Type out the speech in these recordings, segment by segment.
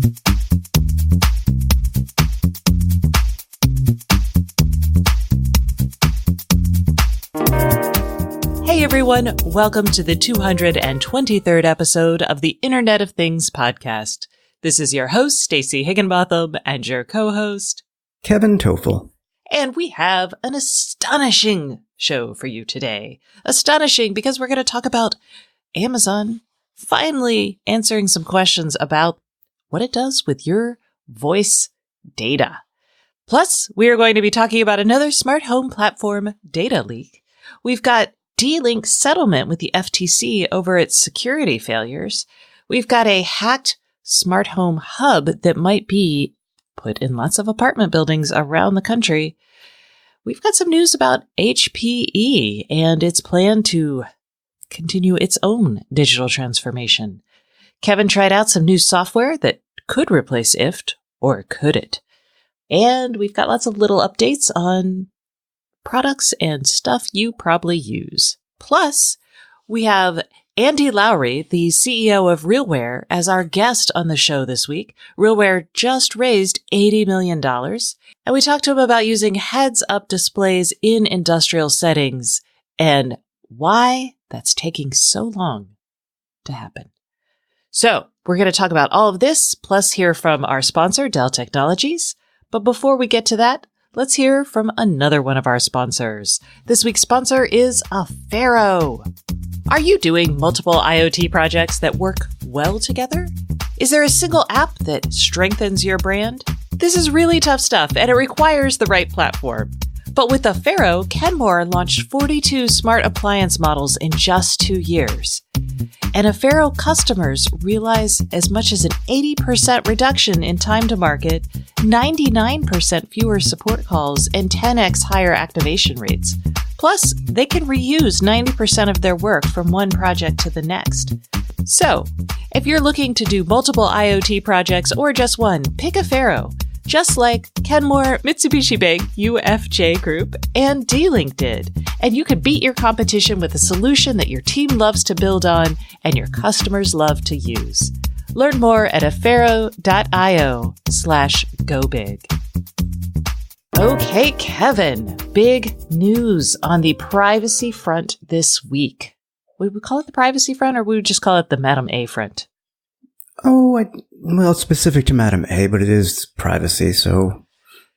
Hey everyone, welcome to the 223rd episode of the Internet of Things podcast. This is your host, Stacey Higginbotham, and your co-host, Kevin Toffel. And we have an astonishing show for you today. Astonishing because we're going to talk about Amazon finally answering some questions about what it does with your voice data. Plus, we are going to be talking about another smart home platform data leak. We've got D-Link's settlement with the FTC over its security failures. We've got a hacked smart home hub that might be put in lots of apartment buildings around the country. We've got some news about HPE and its plan to continue its own digital transformation. Kevin tried out some new software that could replace IFT, or could it? And we've got lots of little updates on products and stuff you probably use. Plus, we have Andy Lowry, the CEO of RealWear, as our guest on the show this week. RealWear just raised $80 million, and we talked to him about using heads-up displays in industrial settings and why that's taking so long to happen. So, we're going to talk about all of this, plus hear from our sponsor, Dell Technologies. But before we get to that, let's hear from another one of our sponsors. This week's sponsor is Affero. Are you doing multiple IoT projects that work well together? Is there a single app that strengthens your brand? This is really tough stuff, and it requires the right platform. But with Affero, Kenmore launched 42 smart appliance models in just 2 years. And Affero customers realize as much as an 80% reduction in time to market, 99% fewer support calls, and 10x higher activation rates. Plus, they can reuse 90% of their work from one project to the next. So, if you're looking to do multiple IoT projects or just one, pick Affero. Just like Kenmore, Mitsubishi Bank, UFJ Group, and D-Link did. And you could beat your competition with a solution that your team loves to build on and your customers love to use. Learn more at affero.io/gobig. Okay, Kevin, big news on the privacy front this week. Would we call it the privacy front, or would we just call it the Madam A front? Oh, well, it's specific to Madam A, but it is privacy, so...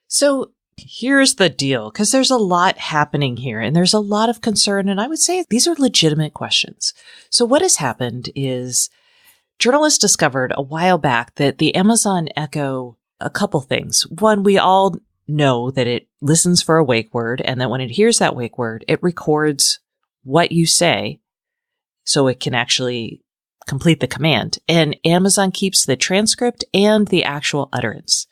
So here's the deal, because there's a lot happening here, and there's a lot of concern, and I would say these are legitimate questions. So what has happened is journalists discovered a while back that the Amazon Echo, a couple things. One, we all know that it listens for a wake word, and that when it hears that wake word, it records what you say so it can actually complete the command. And Amazon keeps the transcript and the actual utterance.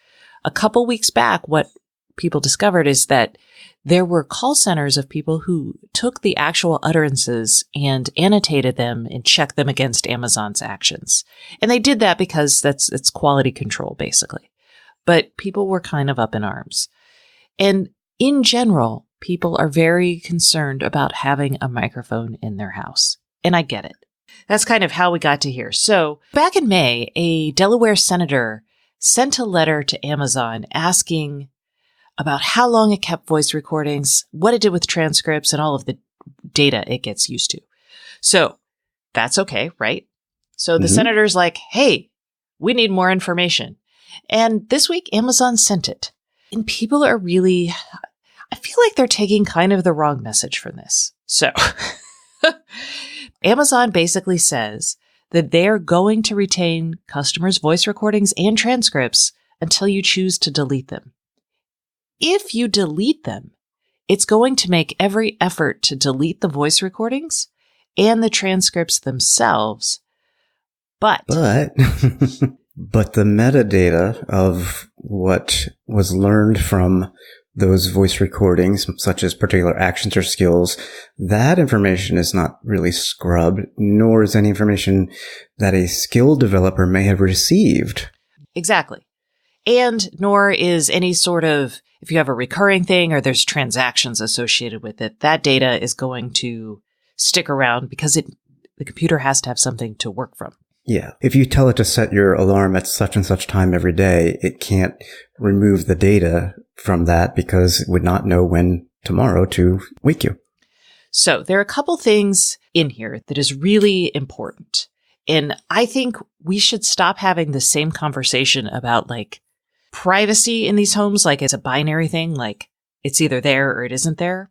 A couple weeks back, what people discovered is that there were call centers of people who took the actual utterances and annotated them and checked them against Amazon's actions. And they did that because it's quality control, basically. But people were kind of up in arms. And in general, people are very concerned about having a microphone in their house. And I get it. That's kind of how we got to here. So back in May, a Delaware senator sent a letter to Amazon asking about how long it kept voice recordings, what it did with transcripts, and all of the data it gets used to. So that's okay, right? So the senator's like, hey, we need more information. And this week, Amazon sent it. And people are really, I feel like they're taking kind of the wrong message from this. So Amazon basically says that they're going to retain customers' voice recordings and transcripts until you choose to delete them. If you delete them, it's going to make every effort to delete the voice recordings and the transcripts themselves. But the metadata of what was learned from those voice recordings, such as particular actions or skills, that information is not really scrubbed, nor is any information that a skilled developer may have received. Exactly. And nor is any sort of, if you have a recurring thing or there's transactions associated with it, that data is going to stick around because the computer has to have something to work from. Yeah. If you tell it to set your alarm at such and such time every day, it can't remove the data from that because it would not know when tomorrow to wake you. So there are a couple things in here that is really important. And I think we should stop having the same conversation about like privacy in these homes, like it's a binary thing, like it's either there or it isn't there.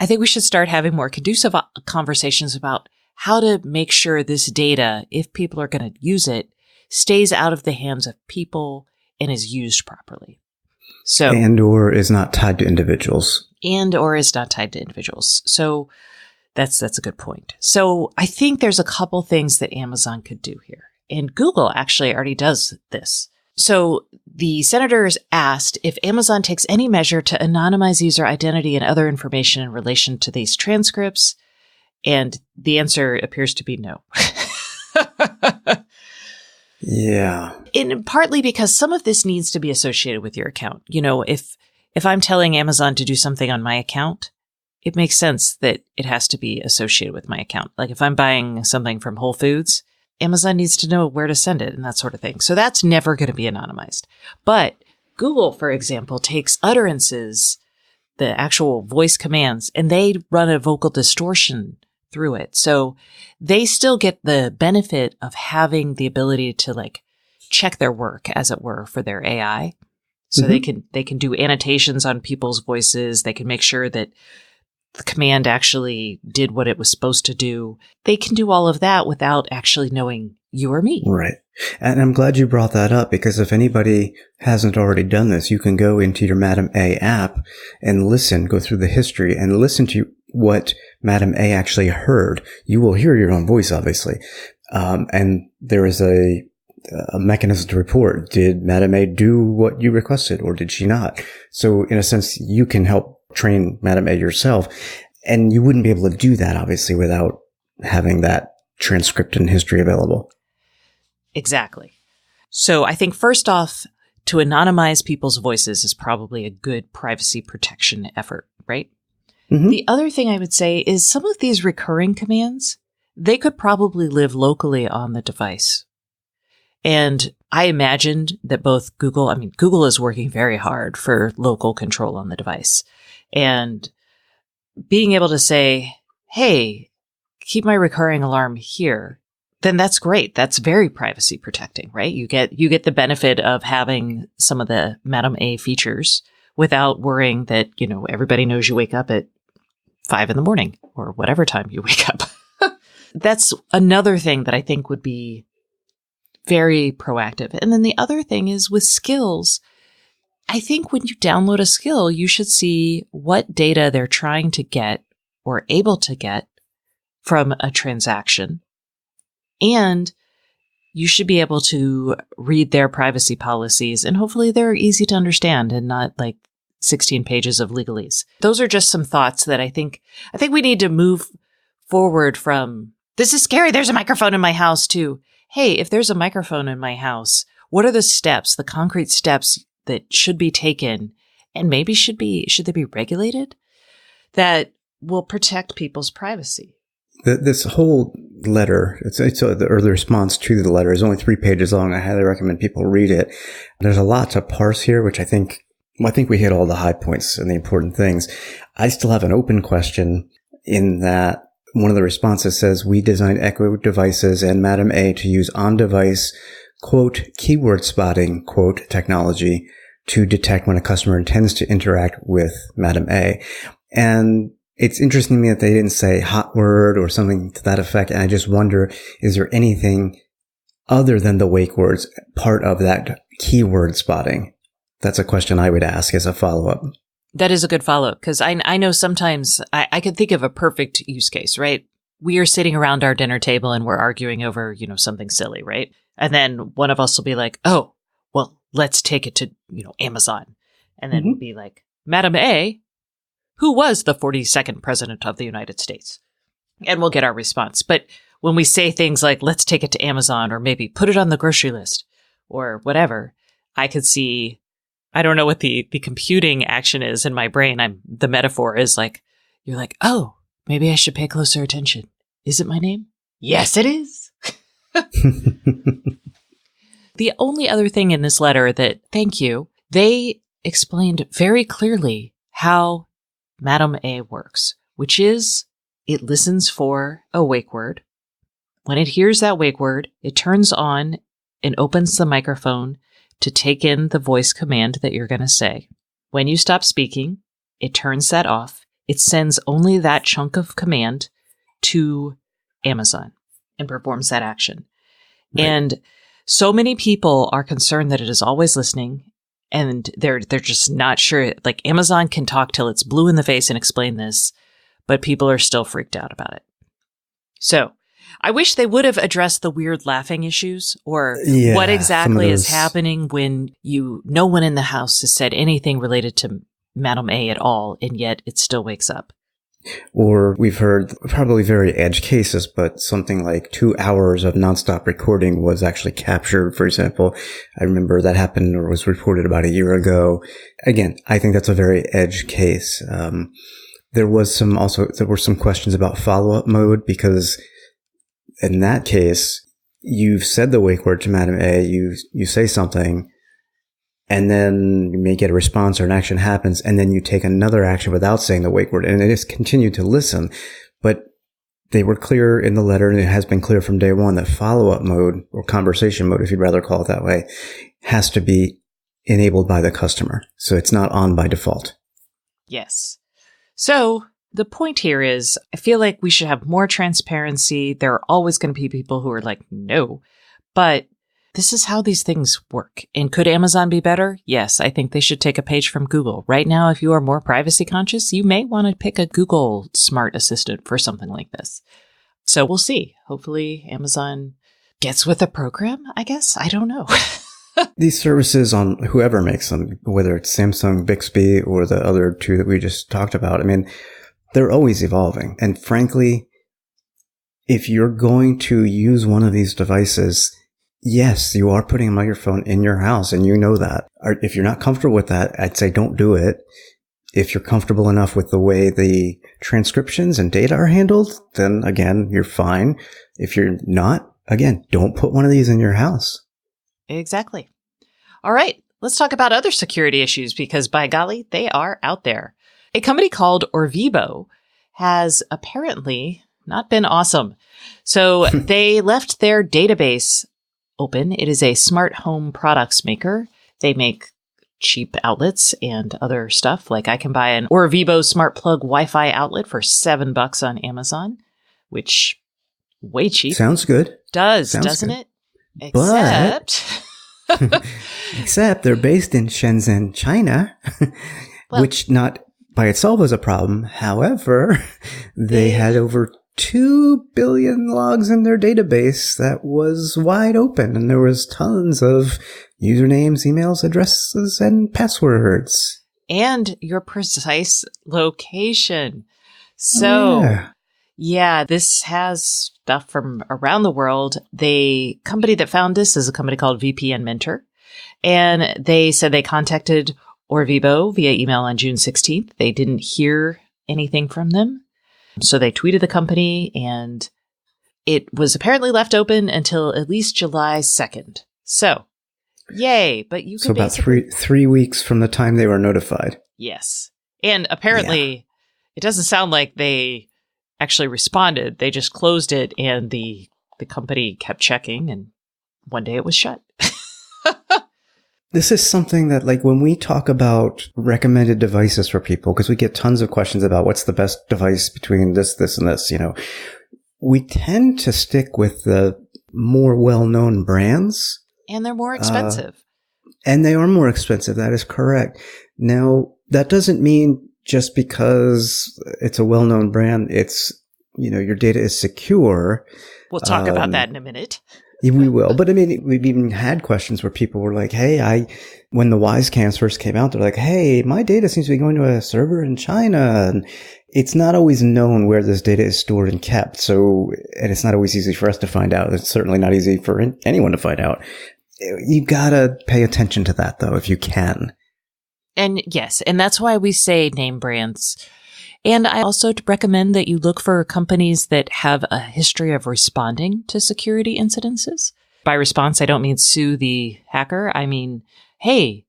I think we should start having more conducive conversations about how to make sure this data, if people are going to use it, stays out of the hands of people and is used properly. So, and or is not tied to individuals. So that's a good point. So I think there's a couple things that Amazon could do here. And Google actually already does this. So the senators asked if Amazon takes any measure to anonymize user identity and other information in relation to these transcripts. And the answer appears to be no. Yeah. And partly because some of this needs to be associated with your account. You know, if I'm telling Amazon to do something on my account, it makes sense that it has to be associated with my account. Like if I'm buying something from Whole Foods, Amazon needs to know where to send it and that sort of thing. So that's never going to be anonymized. But Google, for example, takes utterances, the actual voice commands, and they run a vocal distortion through it. So they still get the benefit of having the ability to like check their work, as it were, for their AI. So they can do annotations on people's voices. They can make sure that the command actually did what it was supposed to do. They can do all of that without actually knowing you or me. Right. And I'm glad you brought that up because if anybody hasn't already done this, you can go into your Madam A app and go through the history and listen to what Madam A actually heard. You will hear your own voice, obviously. And there is a mechanism to report. Did Madam A do what you requested or did she not? So in a sense, you can help train Madam A yourself. And you wouldn't be able to do that, obviously, without having that transcript and history available. Exactly. So I think first off, to anonymize people's voices is probably a good privacy protection effort, right? Mm-hmm. The other thing I would say is some of these recurring commands, they could probably live locally on the device. And I imagined that Google is working very hard for local control on the device. And being able to say, hey, keep my recurring alarm here, then that's great. That's very privacy protecting, right? You get the benefit of having some of the Madam A features without worrying that, everybody knows you wake up at 5 a.m. or whatever time you wake up. That's another thing that I think would be very proactive. And then the other thing is with skills, I think when you download a skill, you should see what data they're trying to get or able to get from a transaction. And you should be able to read their privacy policies, and hopefully they're easy to understand and not like 16 pages of legalese. Those are just some thoughts that I think we need to move forward from, this is scary, there's a microphone in my house, to, hey, if there's a microphone in my house, what are the concrete steps that should be taken, and maybe should they be regulated, that will protect people's privacy? This whole letter, the response to the letter is only 3 pages long. I highly recommend people read it. There's a lot to parse here, which I think we hit all the high points and the important things. I still have an open question in that one of the responses says, we designed Echo devices and Madam A to use on-device, quote, keyword spotting, quote, technology to detect when a customer intends to interact with Madam A. And it's interesting to me that they didn't say hot word or something to that effect. And I just wonder, is there anything other than the wake words part of that keyword spotting? That's a question I would ask as a follow-up. That is a good follow-up, because I know sometimes I could think of a perfect use case, right? We are sitting around our dinner table and we're arguing over, something silly, right? And then one of us will be like, oh, well, let's take it to, Amazon. And then we'll be like, Madam A, who was the 42nd president of the United States? And we'll get our response. But when we say things like, let's take it to Amazon, or maybe put it on the grocery list or whatever, I could see, I don't know what the computing action is in my brain. The metaphor is like, you're like, oh, maybe I should pay closer attention. Is it my name? Yes, it is. The only other thing in this letter that, thank you, they explained very clearly how Madam A works, which is it listens for a wake word. When it hears that wake word, it turns on and opens the microphone to take in the voice command that you're going to say. When you stop speaking, it turns that off. It sends only that chunk of command to Amazon and performs that action. Right. And so many people are concerned that it is always listening, and they're just not sure. Like, Amazon can talk till it's blue in the face and explain this, but people are still freaked out about it. So I wish they would have addressed the weird laughing issues, or what exactly is happening when no one in the house has said anything related to Madam A at all, and yet it still wakes up. Or we've heard probably very edge cases, but something like 2 hours of nonstop recording was actually captured, for example. I remember that happened or was reported about a year ago. Again, I think that's a very edge case. There were some questions about follow-up mode, because in that case, you've said the wake word to Madam A, you say something, and then you may get a response or an action happens, and then you take another action without saying the wake word, and it has continued to listen. But they were clear in the letter, and it has been clear from day one, that follow-up mode, or conversation mode, if you'd rather call it that way, has to be enabled by the customer. So it's not on by default. Yes. So the point here is, I feel like we should have more transparency. There are always going to be people who are like, no, but this is how these things work. And could Amazon be better? Yes, I think they should take a page from Google. Right now, if you are more privacy conscious, you may want to pick a Google Smart Assistant for something like this. So we'll see. Hopefully Amazon gets with the program, I guess. I don't know. These services, on whoever makes them, whether it's Samsung, Bixby, or the other two that we just talked about, I mean, they're always evolving. And frankly, if you're going to use one of these devices, yes, you are putting a microphone in your house, and you know that. If you're not comfortable with that, I'd say don't do it. If you're comfortable enough with the way the transcriptions and data are handled, then again, you're fine. If you're not, again, don't put one of these in your house. Exactly. All right, let's talk about other security issues, because by golly, they are out there. A company called Orvibo has apparently not been awesome. So they left their database open. It is a smart home products maker. They make cheap outlets and other stuff. Like, I can buy an Orvibo smart plug Wi-Fi outlet for $7 on Amazon, which way cheap. Sounds good. Doesn't it? Except they're based in Shenzhen, China, which not by itself is a problem. However, they had over 2 billion logs in their database that was wide open, and there was tons of usernames, emails, addresses, and passwords. And your precise location. So, yeah, this has stuff from around the world. The company that found this is a company called VPN Mentor. And they said they contacted Orvibo via email on June 16th. They didn't hear anything from them. So they tweeted the company, and it was apparently left open until at least July 2nd. So, yay. But you can about three weeks from the time they were notified. Yes. And apparently, it doesn't sound like they actually responded. They just closed it, and the company kept checking, and one day it was shut. This is something that, like, when we talk about recommended devices for people, because we get tons of questions about what's the best device between this, and this, we tend to stick with the more well-known brands. And they're more expensive. And they are more expensive. That is correct. Now, that doesn't mean just because it's a well-known brand, it's, your data is secure. We'll talk about that in a minute. We will. But I mean, we've even had questions where people were like, hey, when the WiseCams first came out, they're like, hey, my data seems to be going to a server in China. And it's not always known where this data is stored and kept. So, and it's not always easy for us to find out. It's certainly not easy for anyone to find out. You gotta pay attention to that, though, if you can. And yes, and that's why we say name brands. And I also recommend that you look for companies that have a history of responding to security incidences. By response, I don't mean sue the hacker. I mean, hey,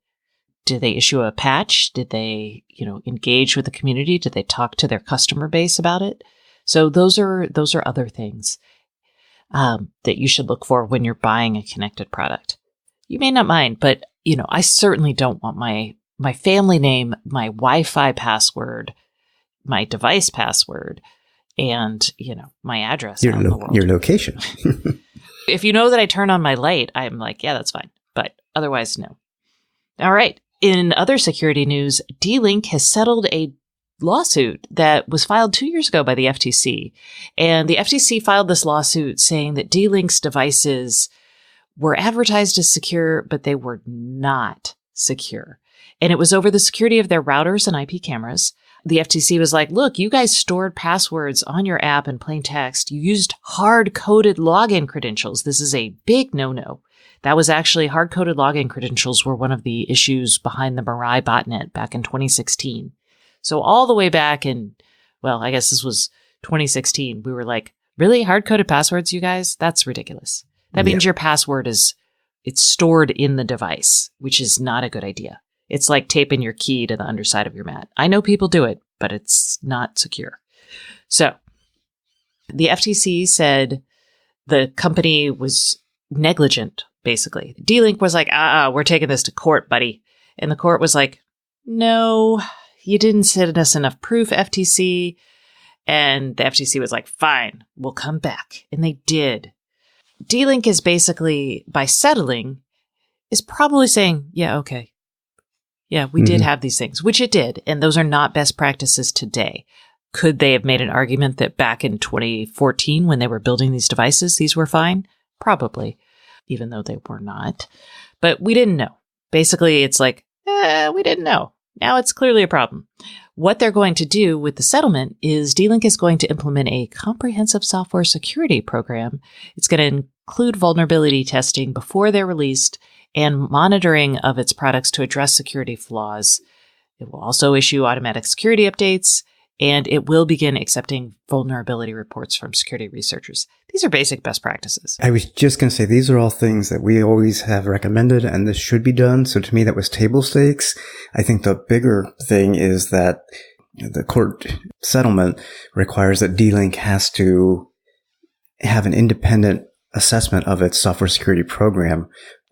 did they issue a patch? Did they, engage with the community? Did they talk to their customer base about it? So those are other things that you should look for when you're buying a connected product. You may not mind, but I certainly don't want my family name, my Wi-Fi password, my device password, and my address. Your location. If you know that I turn on my light, I'm like, yeah, that's fine. But otherwise, no. All right. In other security news, D-Link has settled a lawsuit that was filed 2 years ago by the FTC. And the FTC filed this lawsuit saying that D-Link's devices were advertised as secure, but they were not secure. And it was over the security of their routers and IP cameras. The FTC was like, look, you guys stored passwords on your app in plain text. You used hard-coded login credentials. This is a big no-no. That was actually hard-coded login credentials were one of the issues behind the Mirai botnet back in 2016. So all the way back in, well, I guess this was 2016, we were like, really? Hard-coded passwords, you guys? That's ridiculous. That means your password it's stored in the device, which is not a good idea. It's like taping your key to the underside of your mat. I know people do it, but it's not secure. So the FTC said the company was negligent, basically. D-Link was like, we're taking this to court, buddy. And the court was like, no, you didn't send us enough proof, FTC. And the FTC was like, fine, we'll come back. And they did. D-Link is basically, by settling, is probably saying, yeah, okay. Yeah, we did have these things, which it did. And those are not best practices today. Could they have made an argument that back in 2014, when they were building these devices, these were fine? Probably, even though they were not. But we didn't know. Basically, it's like, we didn't know. Now it's clearly a problem. What they're going to do with the settlement is D-Link is going to implement a comprehensive software security program. It's going to include vulnerability testing before they're released and monitoring of its products to address security flaws. It will also issue automatic security updates, and it will begin accepting vulnerability reports from security researchers. These are basic best practices. I was just going to say, these are all things that we always have recommended, and this should be done. So to me, that was table stakes. I think the bigger thing is that the court settlement requires that D-Link has to have an independent assessment of its software security program.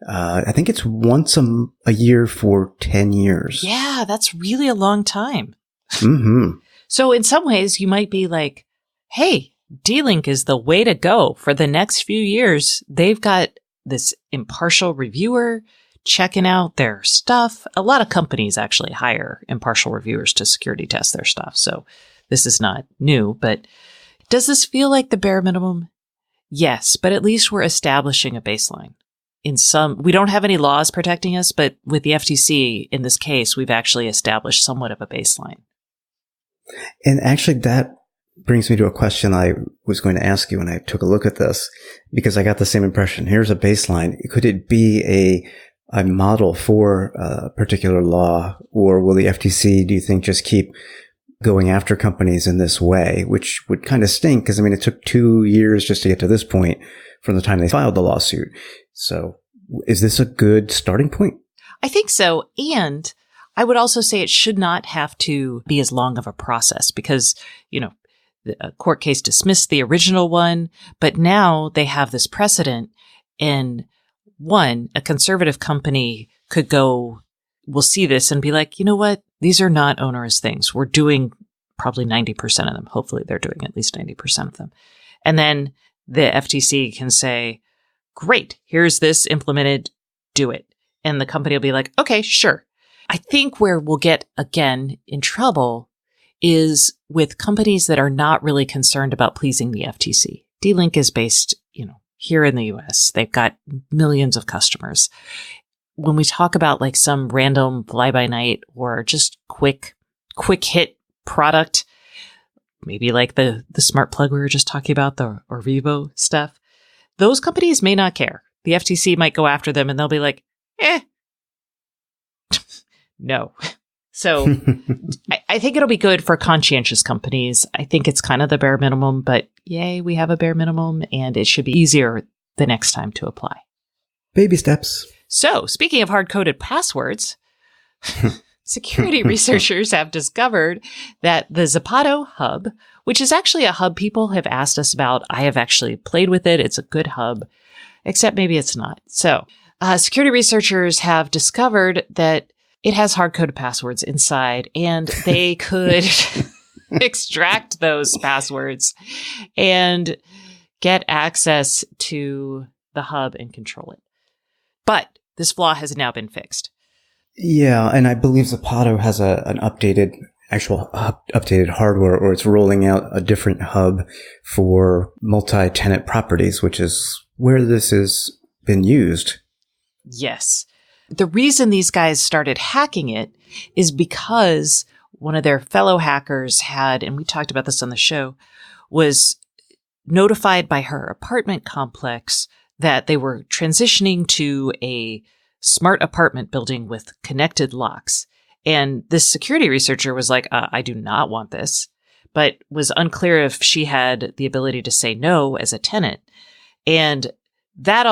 I think it's once a year for 10 years. Yeah, that's really a long time. Mm-hmm. So in some ways, you might be like, hey, D-Link is the way to go for the next few years. They've got this impartial reviewer checking out their stuff. A lot of companies actually hire impartial reviewers to security test their stuff. So this is not new, but does this feel like the bare minimum? Yes, but at least we're establishing a baseline. We don't have any laws protecting us, but with the FTC in this case, we've actually established somewhat of a baseline. And actually, that brings me to a question I was going to ask you when I took a look at this, because I got the same impression. Here's a baseline. Could it be a model for a particular law, or will the FTC, do you think, just keep going after companies in this way, which would kind of stink because, it took 2 years just to get to this point from the time they filed the lawsuit. So is this a good starting point? I think so. And I would also say it should not have to be as long of a process because, the court case dismissed the original one, but now they have this precedent. And one, a conservative company will see this and be like, you know what? These are not onerous things. We're doing probably 90% of them. Hopefully they're doing at least 90% of them. And then the FTC can say, great, here's this implemented, do it. And the company will be like, okay, sure. I think where we'll get, again, in trouble is with companies that are not really concerned about pleasing the FTC. D-Link is based, here in the US. They've got millions of customers. When we talk about like some random fly-by-night or just quick hit product, maybe like the smart plug we were just talking about, the Orvivo stuff, those companies may not care. The FTC might go after them and they'll be like, no, So I think it'll be good for conscientious companies. I think it's kind of the bare minimum, but yay, we have a bare minimum, and it should be easier the next time to apply. Baby steps. So, speaking of hard-coded passwords, security researchers have discovered that the Zapato hub, which is actually a hub people have asked us about. I have actually played with it. It's a good hub, except maybe it's not. So, security researchers have discovered that it has hard-coded passwords inside, and they could extract those passwords and get access to the hub and control it. But this flaw has now been fixed. Yeah, and I believe Zapato has an updated hardware, or it's rolling out a different hub for multi-tenant properties, which is where this has been used. Yes. The reason these guys started hacking it is because one of their fellow hackers had, and we talked about this on the show, was notified by her apartment complex that they were transitioning to a smart apartment building with connected locks. And this security researcher was like, I do not want this, but was unclear if she had the ability to say no as a tenant. And that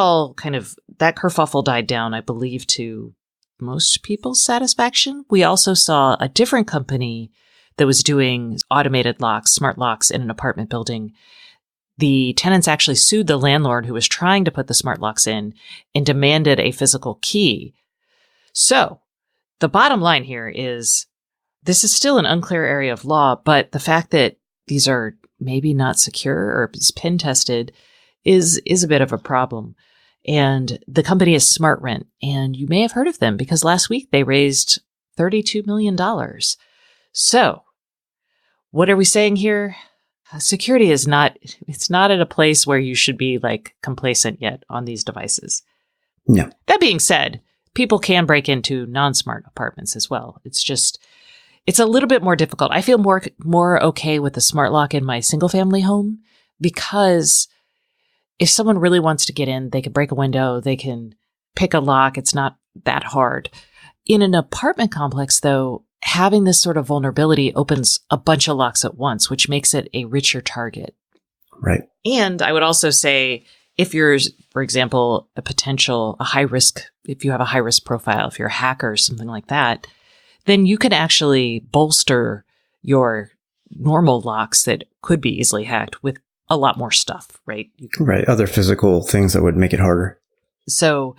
kerfuffle died down, I believe, to most people's satisfaction. We also saw a different company that was doing automated locks, smart locks in an apartment building. The tenants actually sued the landlord who was trying to put the smart locks in and demanded a physical key. So the bottom line here is this is still an unclear area of law, but the fact that these are maybe not secure or pin tested is a bit of a problem. And the company is SmartRent, and you may have heard of them because last week they raised $32 million. So what are we saying here? Security is not at a place where you should be like complacent yet on these devices. No. That being said, people can break into non-smart apartments as well. It's a little bit more difficult. I feel more okay with the smart lock in my single family home because if someone really wants to get in, they can break a window, they can pick a lock. It's not that hard. In an apartment complex, though, having this sort of vulnerability opens a bunch of locks at once, which makes it a richer target. Right. And I would also say if you're, for example, if you have a high risk profile, if you're a hacker or something like that, then you can actually bolster your normal locks that could be easily hacked with a lot more stuff, right? Right. Other physical things that would make it harder. So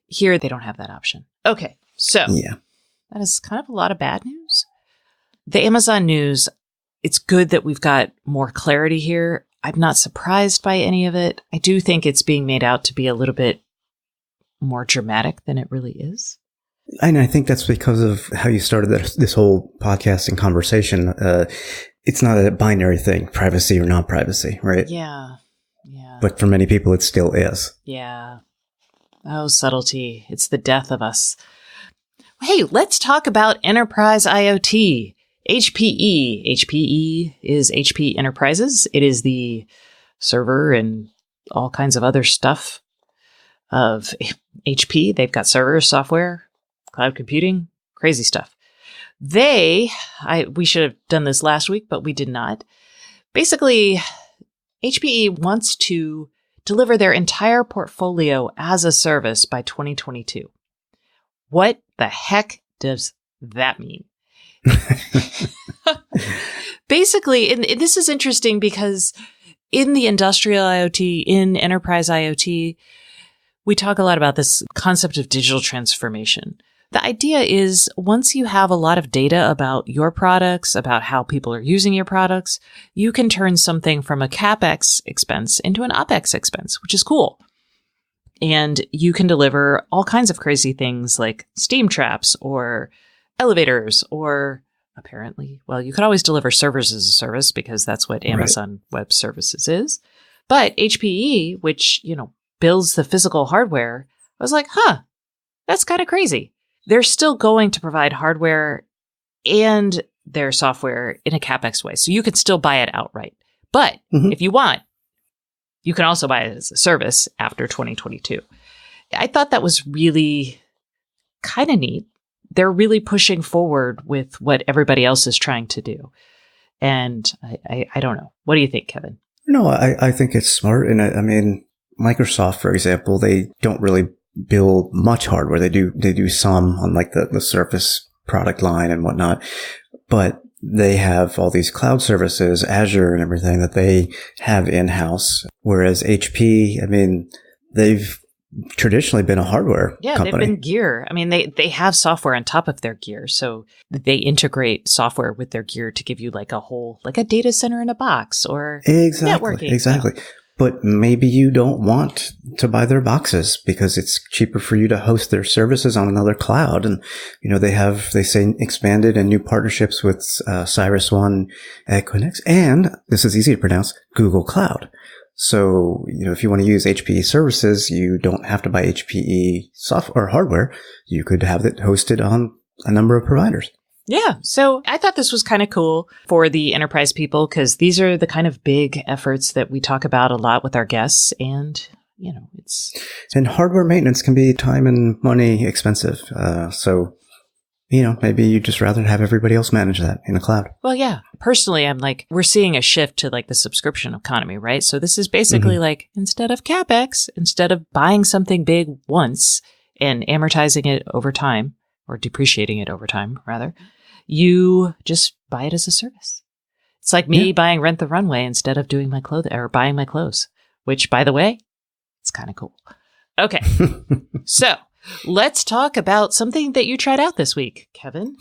here they don't have that option. Okay. So yeah, that is kind of a lot of bad news. The Amazon news, it's good that we've got more clarity here. I'm not surprised by any of it. I do think it's being made out to be a little bit more dramatic than it really is. And I think that's because of how you started this whole podcasting conversation. It's not a binary thing, privacy or non-privacy, right? Yeah. Yeah. But for many people, it still is. Yeah. Oh, subtlety. It's the death of us. Hey, let's talk about enterprise IoT. HPE. HPE is HP Enterprises. It is the server and all kinds of other stuff of HP. They've got servers, software, cloud computing, crazy stuff. We should have done this last week, but we did not. Basically, HPE wants to deliver their entire portfolio as a service by 2022. What the heck does that mean? Basically, and this is interesting because in the industrial IoT, in enterprise IoT, we talk a lot about this concept of digital transformation. The idea is once you have a lot of data about your products, about how people are using your products, you can turn something from a CapEx expense into an OpEx expense, which is cool. And you can deliver all kinds of crazy things like steam traps or elevators or apparently, well, you could always deliver servers as a service because that's what Amazon Web Services is. But HPE, which, builds the physical hardware, was like, that's kind of crazy. They're still going to provide hardware and their software in a CapEx way. So you can still buy it outright. But if you want, you can also buy it as a service after 2022. I thought that was really kind of neat they're really pushing forward with what everybody else is trying to do. And I don't know. What do you think, Kevin? No, I think it's smart. And I mean, Microsoft, for example, they don't really build much hardware. They do some on like the Surface product line and whatnot, but they have all these cloud services, Azure and everything that they have in-house. Whereas HP, I mean, they've traditionally been a hardware company. They've been gear. I mean, they have software on top of their gear. So they integrate software with their gear to give you like a data center in a box or networking. Exactly. But maybe you don't want to buy their boxes because it's cheaper for you to host their services on another cloud. And, they say expanded and new partnerships with CyrusOne, Equinix, and this is easy to pronounce, Google Cloud. So, if you want to use HPE services, you don't have to buy HPE software or hardware. You could have it hosted on a number of providers. Yeah. So I thought this was kind of cool for the enterprise people because these are the kind of big efforts that we talk about a lot with our guests. And, And hardware maintenance can be time and money expensive. So, maybe you'd just rather have everybody else manage that in the cloud. Well, yeah. Personally, I'm like, we're seeing a shift to like the subscription economy, right? So this is basically like instead of CapEx, instead of buying something big once and amortizing it over time or depreciating it over time, rather, you just buy it as a service. It's like me buying Rent the Runway instead of doing my clothes or buying my clothes, which, by the way, it's kind of cool. Okay. So let's talk about something that you tried out this week, Kevin.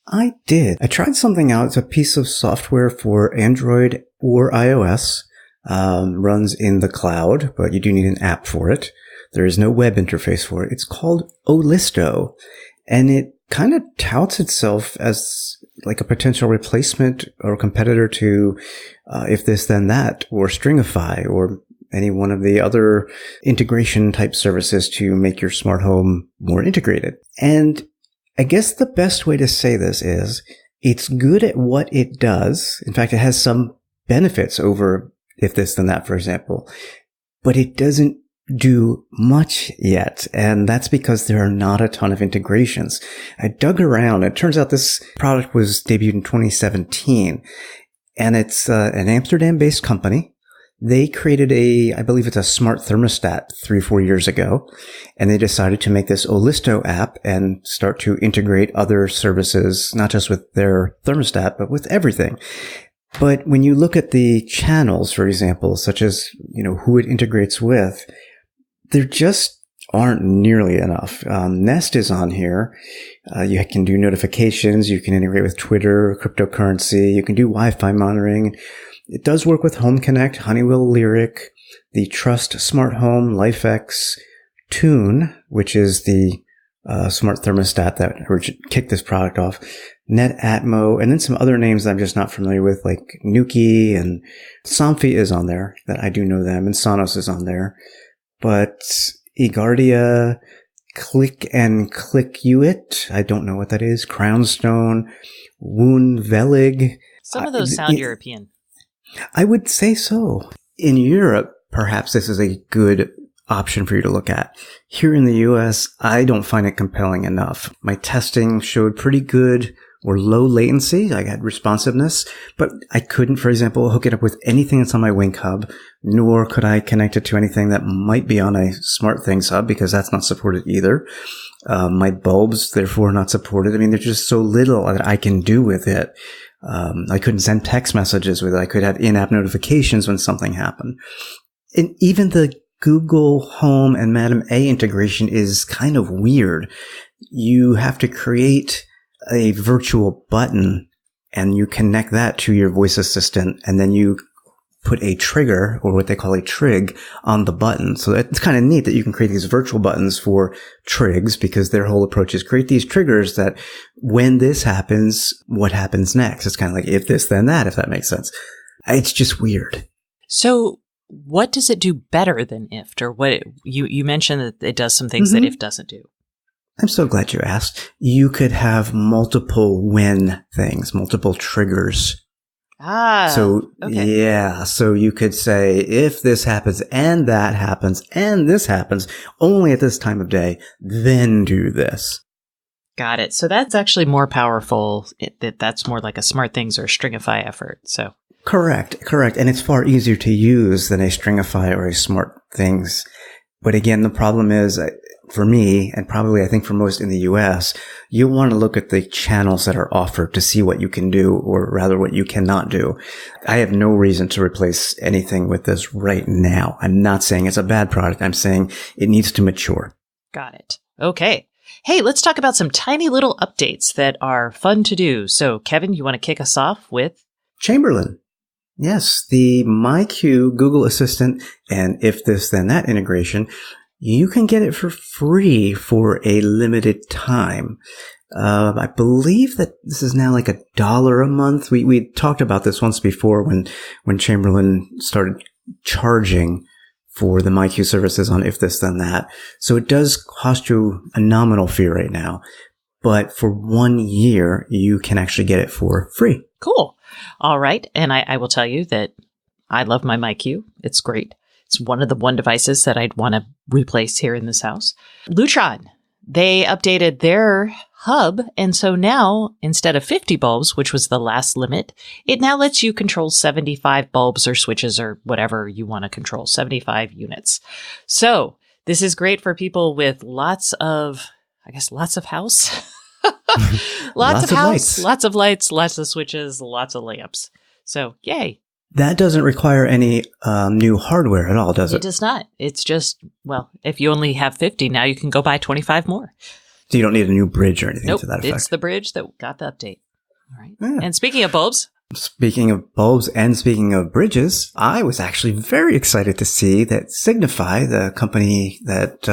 I did. I tried something out. It's a piece of software for Android or iOS. Runs in the cloud, but you do need an app for it. There is no web interface for it. It's called Olisto, and it kind of touts itself as like a potential replacement or competitor to If This Then That or Stringify or any one of the other integration type services to make your smart home more integrated. And I guess the best way to say this is it's good at what it does. In fact, it has some benefits over If This Then That, for example, but it doesn't do much yet. And that's because there are not a ton of integrations. I dug around. It turns out this product was debuted in 2017 and it's an Amsterdam-based company. They created I believe it's a smart thermostat 3-4 years ago, and they decided to make this Olisto app and start to integrate other services, not just with their thermostat, but with everything. But when you look at the channels, for example, such as, who it integrates with, there just aren't nearly enough. Nest is on here. You can do notifications. You can integrate with Twitter, cryptocurrency. You can do Wi-Fi monitoring. It does work with Home Connect, Honeywell Lyric, the Trust Smart Home, LifeX, Tune, which is the smart thermostat that kicked this product off, NetAtmo, and then some other names that I'm just not familiar with, like Nuki, and Somfy is on there, that I do know them, and Sonos is on there. But eGardia, Click and ClickUit, I don't know what that is, Crownstone, Woonvelig. Some of those sound European. I would say so. In Europe, perhaps this is a good option for you to look at. Here in the US, I don't find it compelling enough. My testing showed pretty good or low latency. I had responsiveness, but I couldn't, for example, hook it up with anything that's on my Wink Hub, nor could I connect it to anything that might be on a SmartThings hub because that's not supported either. My bulbs, therefore, not supported. I mean, there's just so little that I can do with it. I couldn't send text messages with it. I could have in-app notifications when something happened. And even the Google Home and Madam A integration is kind of weird. You have to create a virtual button and you connect that to your voice assistant, and then you put a trigger, or what they call a trig, on the button. So it's kind of neat that you can create these virtual buttons for trigs, because their whole approach is create these triggers that when this happens, what happens next? It's kind of like if this, then that, if that makes sense. It's just weird. So what does it do better than IFT? Or what you mentioned that it does some things that IFT doesn't do. I'm so glad you asked. You could have multiple when things, multiple triggers. So, okay. Yeah. So you could say, if this happens and that happens and this happens only at this time of day, then do this. Got it. So that's actually more powerful. That's more like a SmartThings or Stringify effort. So Correct. And it's far easier to use than a Stringify or a SmartThings. But again, the problem is, for me, and probably I think for most in the US, you want to look at the channels that are offered to see what you can do, or rather what you cannot do. I have no reason to replace anything with this right now. I'm not saying it's a bad product. I'm saying it needs to mature. got it. Okay. Hey, let's talk about some tiny little updates that are fun to do. So Kevin, you want to kick us off with? Chamberlain. Yes, the MyQ Google Assistant and If This Then That integration, you can get it for free for a limited time. I believe that this is now like $1 a month. We talked about this once before when Chamberlain started charging for the MyQ services on If This Then That. So it does cost you a nominal fee right now, but for 1 year, you can actually get it for free. Cool. All right. And I will tell you that I love my MyQ. It's great. It's one of the one devices that I'd want to replace here in this house. Lutron, they updated their hub. And so now, instead of 50 bulbs, which was the last limit, it now lets you control 75 bulbs or switches or whatever you want to control, 75 units. So this is great for people with lots of house. Lots of house, lights. lots of lights, lots of switches, lots of lamps. So, yay. That doesn't require any new hardware at all, does It it? does not. It's just, well, if you only have 50, now you can go buy 25 more. So you don't need a new bridge or anything Nope, to that effect. it's the bridge that got the update. All right. Yeah. And speaking of bulbs, Speaking of bulbs and speaking of bridges, I was actually very excited to see that Signify, the company that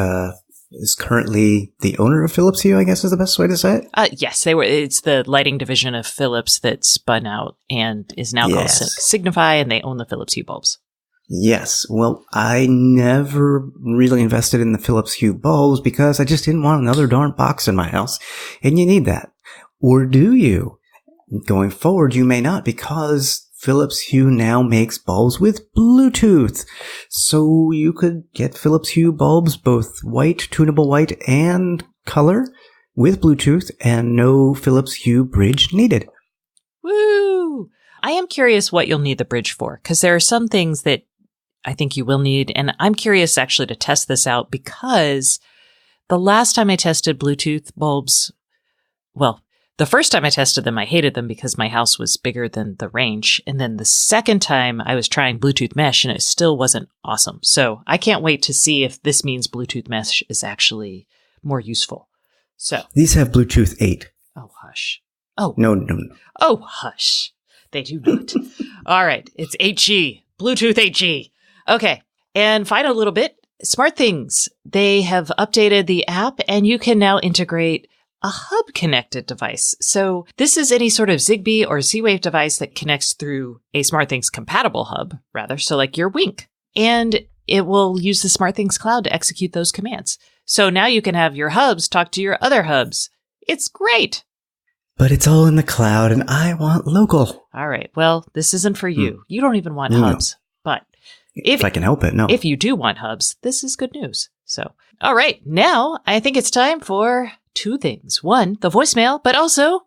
is currently the owner of Philips Hue, I guess is the best way to say it. yes, it's the lighting division of Philips that spun out and is now called Signify, and they own the Philips Hue bulbs. Yes. Well, I never really invested in the Philips Hue bulbs because I just didn't want another darn box in my house. And you need that. Or do you? Going forward, you may not, because Philips Hue now makes bulbs with Bluetooth. So you could get Philips Hue bulbs, both white, tunable white, and color, with Bluetooth, and no Philips Hue bridge needed. Woo! I am curious what you'll need the bridge for, because there are some things that I think you will need, and I'm curious actually to test this out, because the last time I tested Bluetooth bulbs, well, the first time I tested them, I hated them because my house was bigger than the range. And then the second time I was trying Bluetooth mesh and it still wasn't awesome. So I can't wait to see if this means Bluetooth mesh is actually more useful. So These have Bluetooth 8. Oh, hush. Oh, No. Oh, hush. They do not. All right. It's 8G, Bluetooth 8G. Okay. And final little bit, SmartThings. They have updated the app and you can now integrate a hub connected device. So this is any sort of Zigbee or Z-Wave device that connects through a SmartThings compatible hub, rather. So like your Wink. And it will use the SmartThings cloud to execute those commands. So now you can have your hubs talk to your other hubs. It's great. But it's all in the cloud and I want local. All right. Well, this isn't for you. You don't even want hubs. But if I can help it, no. If you do want hubs, this is good news. So, all right. Now I think it's time for two things. One, the voicemail, but also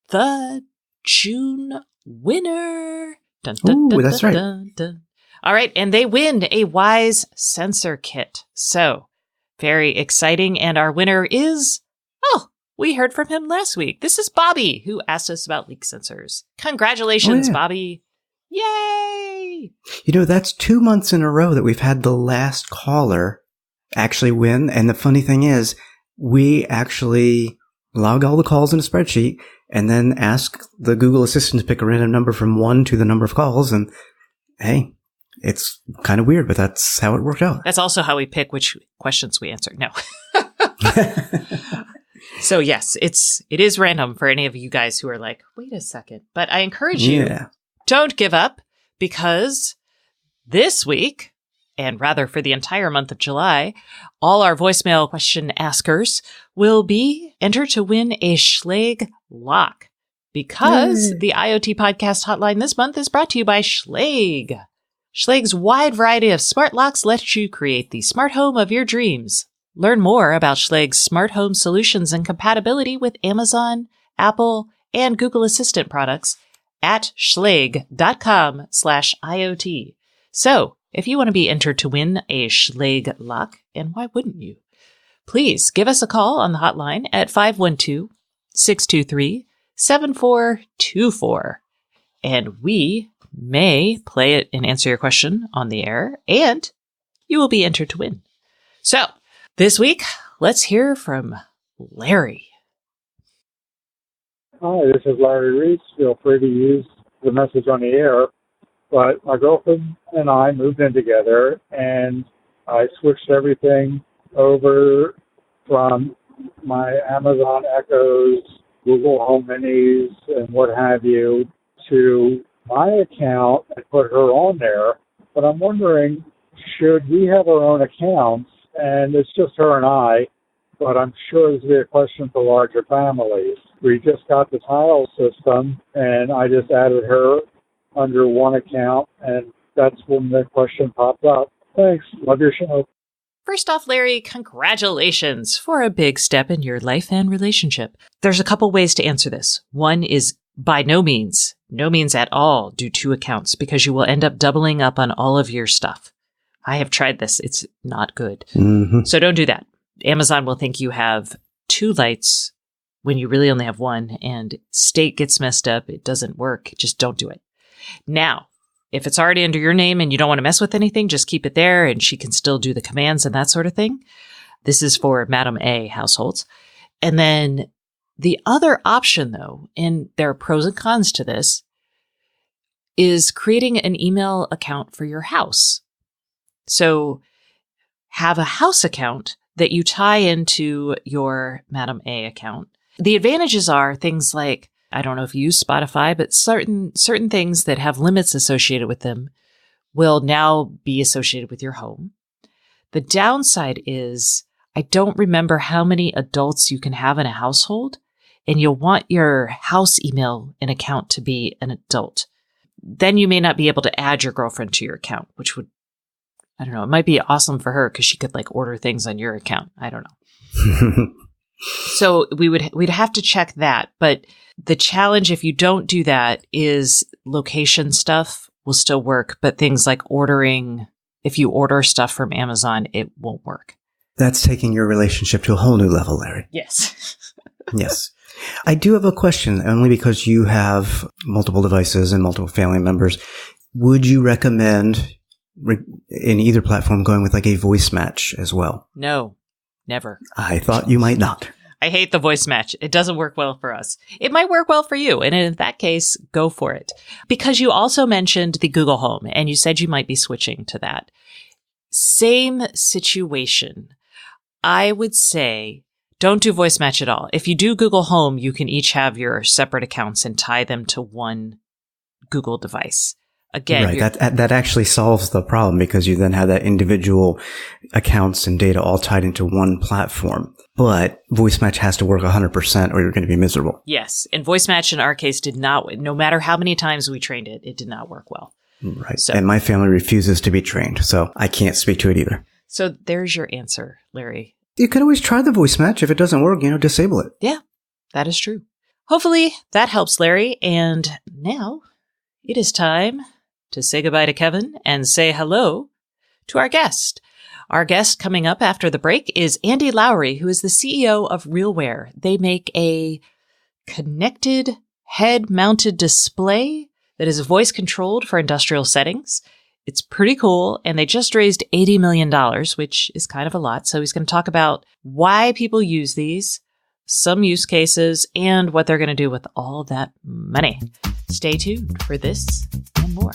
the June winner. Dun, dun, Ooh, dun, that's dun, right. Dun, dun. All right. And they win a Wyze sensor kit. So very exciting. And our winner is, we heard from him last week. This is Bobby, who asked us about leak sensors. Congratulations, Bobby. Yay. You know, that's 2 months in a row that we've had the last caller actually win. And the funny thing is, we actually log all the calls in a spreadsheet and then ask the Google Assistant to pick a random number from 1 to the number of calls. And hey, it's kind of weird, but that's how it worked out. That's also how we pick which questions we answer. No. So yes, it is random for any of you guys who are like, wait a second. But I encourage you, don't give up, because this week, and rather for the entire month of July, all our voicemail question askers will be entered to win a Schlage lock, because the IoT Podcast Hotline this month is brought to you by Schlage. Schlage's wide variety of smart locks lets you create the smart home of your dreams. Learn more about Schlage's smart home solutions and compatibility with Amazon, Apple, and Google Assistant products at schlage.com/IoT. So, if you want to be entered to win a Schlage lock, and why wouldn't you? Please give us a call on the hotline at 512-623-7424. And we may play it and answer your question on the air, and you will be entered to win. So, this week, let's hear from Larry. Hi, this is Larry Reese. Feel free to use the message on the air. But my girlfriend and I moved in together, and I switched everything over from my Amazon Echoes, Google Home Minis, and what have you, to my account and put her on there. But I'm wondering, should we have our own accounts? And it's just her and I, but I'm sure this will be a question for larger families. We just got the tile system, and I just added her under one account, and that's when the question popped up. Thanks. Love your show. First off, Larry, congratulations for a big step in your life and relationship. There's a couple ways to answer this. One is by no means at all do two accounts, because you will end up doubling up on all of your stuff. I have tried this. It's not good. Mm-hmm. So don't do that. Amazon will think you have two lights when you really only have one, and state gets messed up. It doesn't work. Just don't do it. Now, if it's already under your name and you don't want to mess with anything, just keep it there and she can still do the commands and that sort of thing. This is for Madam A households. And then the other option, though, and there are pros and cons to this, is creating an email account for your house. So have a house account that you tie into your Madam A account. The advantages are things like, I don't know if you use Spotify, but certain things that have limits associated with them will now be associated with your home. The downside is, I don't remember how many adults you can have in a household, and you'll want your house email and account to be an adult. Then you may not be able to add your girlfriend to your account, which would, I don't know, it might be awesome for her because she could like order things on your account. I don't know. So we'd have to check that. But the challenge, if you don't do that, is location stuff will still work, but things like ordering, if you order stuff from Amazon, it won't work. That's taking your relationship to a whole new level, Larry. Yes. Yes. I do have a question, only because you have multiple devices and multiple family members. Would you recommend in either platform going with like a voice match as well? No, never. I thought you might not. I hate the voice match. It doesn't work well for us. It might work well for you. And in that case, go for it. Because you also mentioned the Google Home and you said you might be switching to that. Same situation. I would say don't do voice match at all. If you do Google Home, you can each have your separate accounts and tie them to one Google device. Again, right. That actually solves the problem because you then have that individual accounts and data all tied into one platform. But voice match has to work 100% or you're going to be miserable. Yes. And voice match in our case did not, no matter how many times we trained it, it did not work well. Right. So, and my family refuses to be trained, so I can't speak to it either. So there's your answer, Larry. You could always try the voice match. If it doesn't work, disable it. Yeah, that is true. Hopefully that helps, Larry. And now it is time to say goodbye to Kevin and say hello to our guest. Our guest coming up after the break is Andy Lowry, who is the CEO of RealWear. They make a connected head-mounted display that is voice controlled for industrial settings. It's pretty cool, and they just raised $80 million, which is kind of a lot. So he's going to talk about why people use these, some use cases, and what they're going to do with all that money. Stay tuned for this and more.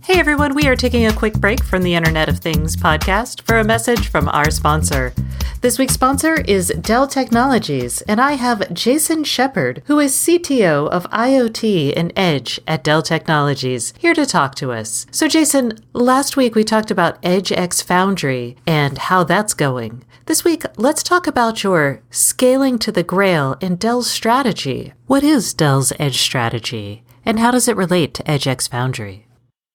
Hey everyone, we are taking a quick break from the Internet of Things podcast for a message from our sponsor. This week's sponsor is Dell Technologies, and I have Jason Shepard, who is CTO of IoT and Edge at Dell Technologies, here to talk to us. So Jason, last week we talked about EdgeX Foundry and how that's going. This week, let's talk about your scaling to the Grail in Dell's strategy. What is Dell's Edge strategy, and how does it relate to EdgeX Foundry?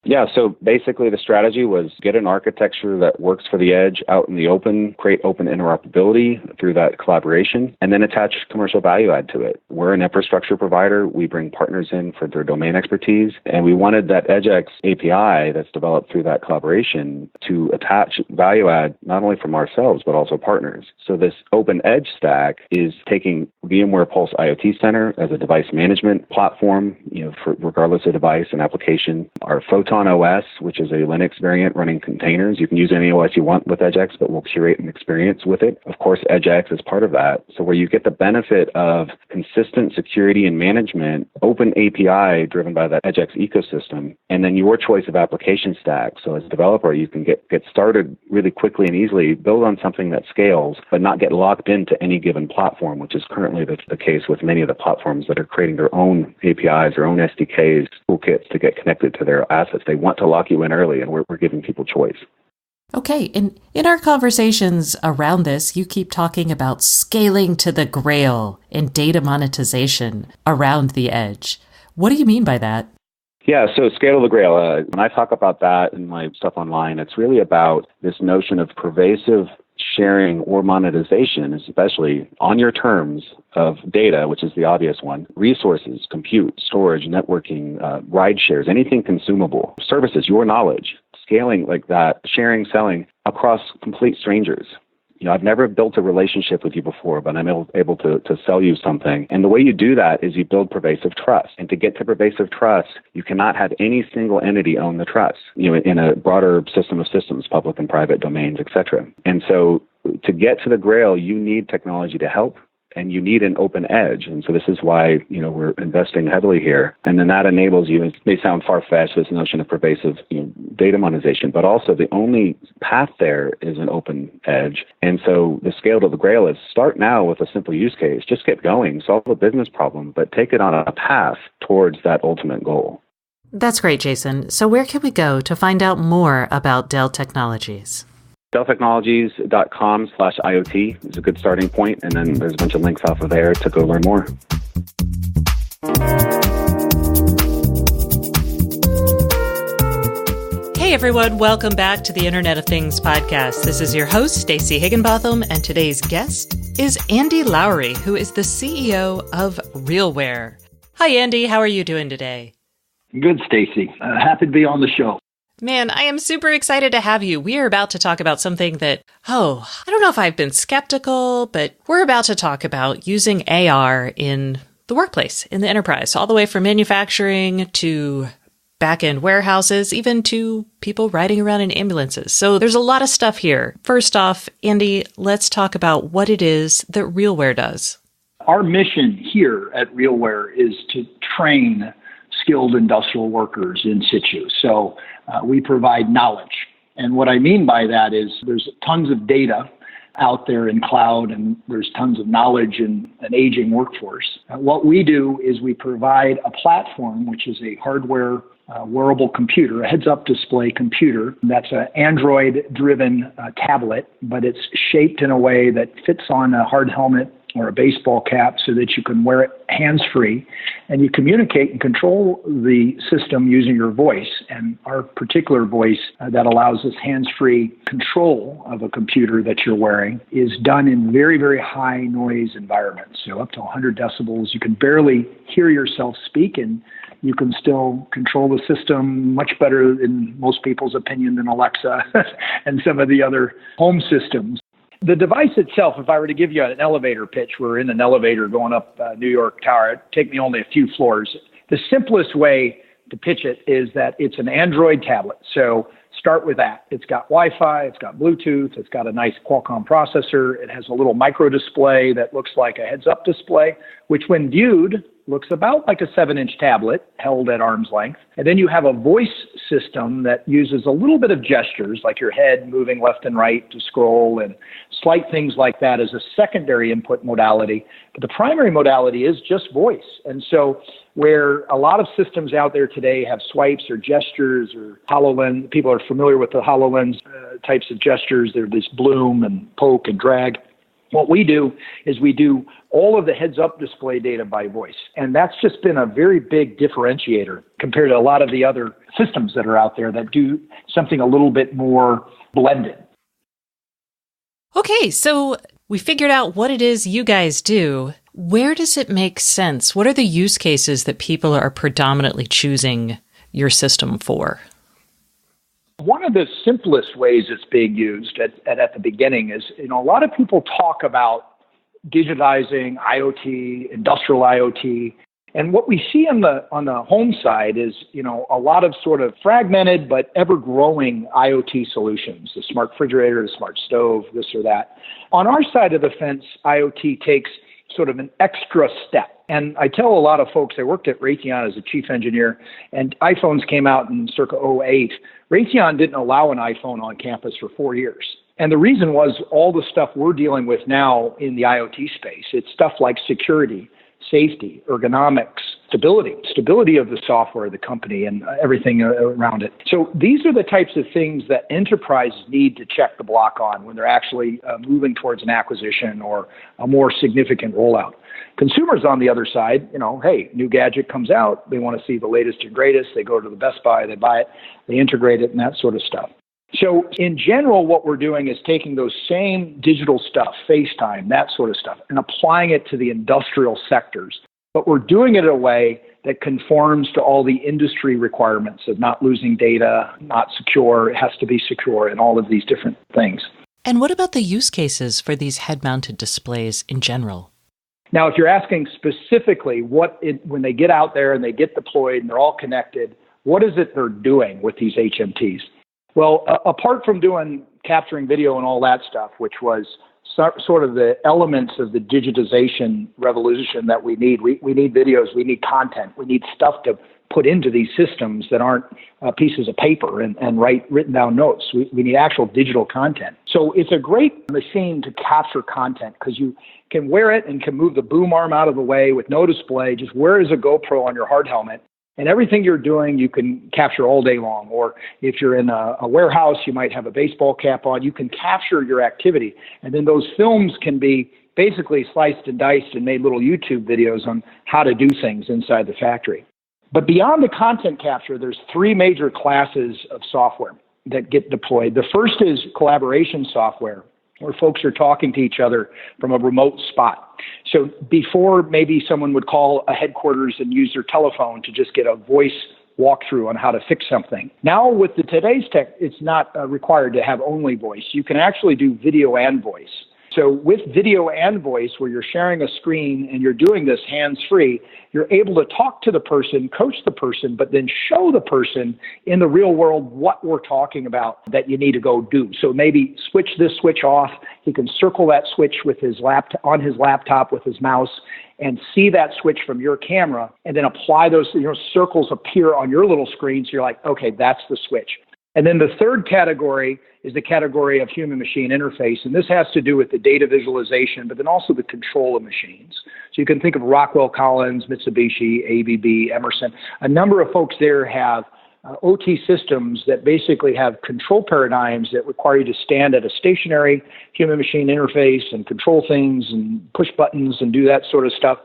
Yeah, so basically the strategy was get an architecture that works for the edge out in the open, create open interoperability through that collaboration, and then attach commercial value add to it. We're an infrastructure provider. We bring partners in for their domain expertise, and we wanted that EdgeX API that's developed through that collaboration to attach value add not only from ourselves, but also partners. So this open edge stack is taking VMware Pulse IoT Center as a device management platform, for regardless of device and application. Our Photon OS, which is a Linux variant running containers. You can use any OS you want with EdgeX, but we'll curate an experience with it. Of course, EdgeX is part of that. So where you get the benefit of consistent security and management, open API driven by that EdgeX ecosystem, and then your choice of application stack. So as a developer, you can get started really quickly and easily, build on something that scales, but not get locked into any given platform, which is currently the case with many of the platforms that are creating their own APIs, their own SDKs, toolkits to get connected to their assets. They want to lock you in early, and we're giving people choice. Okay, and in our conversations around this, you keep talking about scaling to the grail and data monetization around the edge. What do you mean by that? Yeah, so scale to the grail. When I talk about that in my stuff online, it's really about this notion of pervasive sharing or monetization, especially on your terms of data, which is the obvious one, resources, compute, storage, networking, ride shares, anything consumable, services, your knowledge, scaling like that, sharing, selling across complete strangers. I've never built a relationship with you before, but I'm able to sell you something. And the way you do that is you build pervasive trust. And to get to pervasive trust, you cannot have any single entity own the trust, in a broader system of systems, public and private domains, et cetera. And so to get to the grail, you need technology to help. And you need an open edge. And so this is why, we're investing heavily here. And then that enables you, it may sound far-fetched, this notion of pervasive data monetization, but also the only path there is an open edge. And so the scale to the grail is start now with a simple use case. Just get going, solve a business problem, but take it on a path towards that ultimate goal. That's great, Jason. So where can we go to find out more about Dell Technologies? DellTechnologies.com/IoT is a good starting point, and then there's a bunch of links off of there to go learn more. Hey everyone, welcome back to the Internet of Things podcast. This is your host, Stacey Higginbotham, and today's guest is Andy Lowry, who is the CEO of RealWear. Hi Andy, how are you doing today? Good, Stacey. Happy to be on the show. Man, I am super excited to have you. We are about to talk about something that, I don't know if I've been skeptical, but we're about to talk about using AR in the workplace, in the enterprise, all the way from manufacturing to back-end warehouses, even to people riding around in ambulances. So there's a lot of stuff here. First off, Andy, let's talk about what it is that RealWear does. Our mission here at RealWear is to train skilled industrial workers in situ. So we provide knowledge. And what I mean by that is there's tons of data out there in cloud, and there's tons of knowledge in an aging workforce. What we do is we provide a platform, which is a hardware wearable computer, a heads-up display computer. That's an Android-driven tablet, but it's shaped in a way that fits on a hard helmet or a baseball cap so that you can wear it hands-free, and you communicate and control the system using your voice. And our particular voice that allows us hands-free control of a computer that you're wearing is done in very, very high noise environments. So up to 100 decibels, you can barely hear yourself speak, and you can still control the system much better, in most people's opinion, than Alexa and some of the other home systems. The device itself, if I were to give you an elevator pitch, we're in an elevator going up New York Tower. It'd take me only a few floors. The simplest way to pitch it is that it's an Android tablet. So start with that. It's got Wi-Fi, it's got Bluetooth, it's got a nice Qualcomm processor. It has a little micro display that looks like a heads-up display, which when viewed looks about like a 7-inch tablet held at arm's length. And then you have a voice system that uses a little bit of gestures, like your head moving left and right to scroll and slight things like that as a secondary input modality. But the primary modality is just voice. And so where a lot of systems out there today have swipes or gestures or HoloLens, people are familiar with the HoloLens types of gestures. They're this bloom and poke and drag. What we do is we do all of the heads-up display data by voice. And that's just been a very big differentiator compared to a lot of the other systems that are out there that do something a little bit more blended. Okay, so we figured out what it is you guys do. Where does it make sense? What are the use cases that people are predominantly choosing your system for? One of the simplest ways it's being used at the beginning is, a lot of people talk about digitizing IoT, industrial IoT. And what we see on the home side is, a lot of sort of fragmented but ever-growing IoT solutions, the smart refrigerator, the smart stove, this or that. On our side of the fence, IoT takes sort of an extra step. And I tell a lot of folks, I worked at Raytheon as a chief engineer, and iPhones came out in circa 2008. Raytheon didn't allow an iPhone on campus for 4 years. And the reason was all the stuff we're dealing with now in the IoT space. It's stuff like security, safety, ergonomics, stability of the software of the company and everything around it. So these are the types of things that enterprises need to check the block on when they're actually moving towards an acquisition or a more significant rollout. Consumers on the other side, hey, new gadget comes out, they want to see the latest and greatest, they go to the Best Buy, they buy it, they integrate it and that sort of stuff. So in general, what we're doing is taking those same digital stuff, FaceTime, that sort of stuff, and applying it to the industrial sectors. But we're doing it in a way that conforms to all the industry requirements of not losing data, not secure, it has to be secure, and all of these different things. And what about the use cases for these head-mounted displays in general? Now, if you're asking specifically when they get out there and they get deployed and they're all connected, what is it they're doing with these HMTs? Well, apart from capturing video and all that stuff, which was sort of the elements of the digitization revolution that we need. We need videos, we need content, we need stuff to put into these systems that aren't pieces of paper and written down notes. We need actual digital content. So it's a great machine to capture content because you can wear it and can move the boom arm out of the way with no display, just wear it as a GoPro on your hard helmet. And everything you're doing, you can capture all day long. Or if you're in a warehouse, you might have a baseball cap on. You can capture your activity. And then those films can be basically sliced and diced and made little YouTube videos on how to do things inside the factory. But beyond the content capture, there's three major classes of software that get deployed. The first is collaboration software, where folks are talking to each other from a remote spot. So before, maybe someone would call a headquarters and use their telephone to just get a voice walkthrough on how to fix something. Now with today's tech, it's not required to have only voice. You can actually do video and voice. So with video and voice, where you're sharing a screen and you're doing this hands-free, you're able to talk to the person, coach the person, but then show the person in the real world what we're talking about that you need to go do. So maybe switch this switch off. He can circle that switch with on his laptop with his mouse and see that switch from your camera and then apply those, circles appear on your little screen. So you're like, okay, that's the switch. And then the third category is the category of human-machine interface, and this has to do with the data visualization, but then also the control of machines. So you can think of Rockwell Collins, Mitsubishi, ABB, Emerson. A number of folks there have OT systems that basically have control paradigms that require you to stand at a stationary human-machine interface and control things and push buttons and do that sort of stuff.